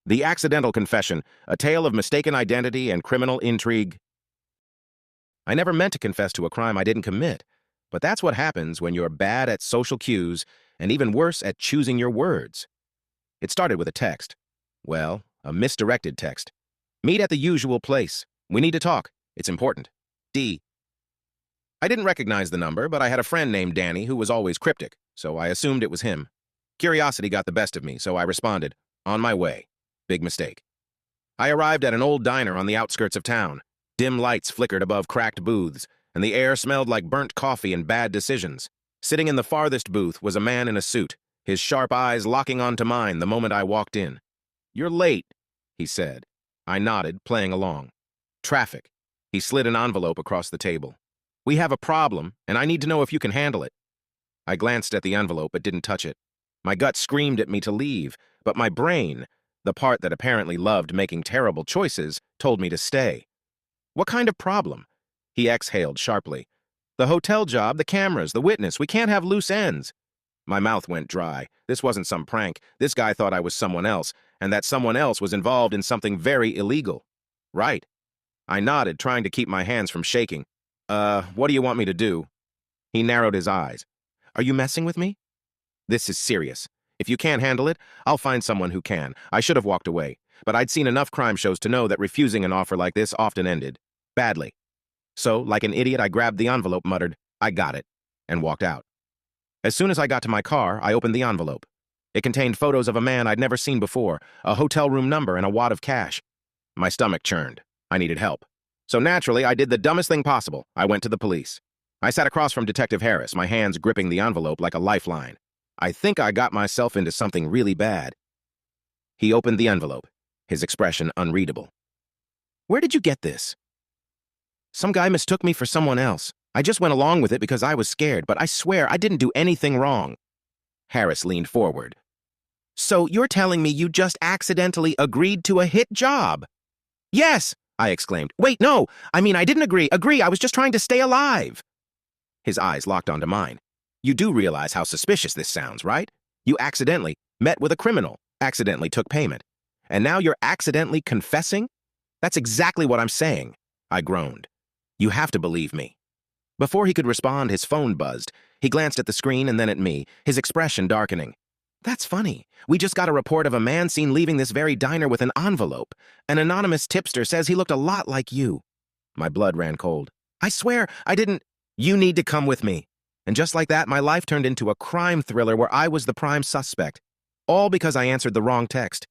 The Accidental Confession, a tale of mistaken identity and criminal intrigue. I never meant to confess to a crime I didn't commit, but that's what happens when you're bad at social cues and even worse at choosing your words. It started with a text. Well, a misdirected text. Meet at the usual place. We need to talk. It's important. D. I didn't recognize the number, but I had a friend named Danny who was always cryptic, so I assumed it was him. Curiosity got the best of me, so I responded, on my way. Big mistake. I arrived at an old diner on the outskirts of town. Dim lights flickered above cracked booths, and the air smelled like burnt coffee and bad decisions. Sitting in the farthest booth was a man in a suit, his sharp eyes locking onto mine the moment I walked in. "You're late," he said. I nodded, playing along. "Traffic." He slid an envelope across the table. "We have a problem, and I need to know if you can handle it." I glanced at the envelope but didn't touch it. My gut screamed at me to leave, but my brain, the part that apparently loved making terrible choices, told me to stay. "What kind of problem?" He exhaled sharply. "The hotel job, the cameras, the witness. We can't have loose ends." My mouth went dry. This wasn't some prank. This guy thought I was someone else, and that someone else was involved in something very illegal. Right. I nodded, trying to keep my hands from shaking. What do you want me to do?" He narrowed his eyes. "Are you messing with me?" "This is serious. If you can't handle it, I'll find someone who can." I should have walked away, but I'd seen enough crime shows to know that refusing an offer like this often ended badly. So, like an idiot, I grabbed the envelope, muttered, "I got it," and walked out. As soon as I got to my car, I opened the envelope. It contained photos of a man I'd never seen before, a hotel room number, and a wad of cash. My stomach churned. I needed help. So naturally, I did the dumbest thing possible. I went to the police. I sat across from Detective Harris, my hands gripping the envelope like a lifeline. I think I got myself into something really bad. He opened the envelope, his expression unreadable. "Where did you get this?" "Some guy mistook me for someone else. I just went along with it because I was scared, but I swear I didn't do anything wrong." Harris leaned forward. "So you're telling me you just accidentally agreed to a hit job?" "Yes," I exclaimed. "Wait, no! I mean, I didn't agree. I was just trying to stay alive." His eyes locked onto mine. "You do realize how suspicious this sounds, right? You accidentally met with a criminal, accidentally took payment, and now you're accidentally confessing? That's exactly what I'm saying," I groaned. "You have to believe me." Before he could respond, his phone buzzed. He glanced at the screen and then at me, his expression darkening. "That's funny. We just got a report of a man seen leaving this very diner with an envelope. An anonymous tipster says he looked a lot like you." My blood ran cold. "I swear, I didn't—" "You need to come with me." And just like that, my life turned into a crime thriller where I was the prime suspect. All because I answered the wrong text.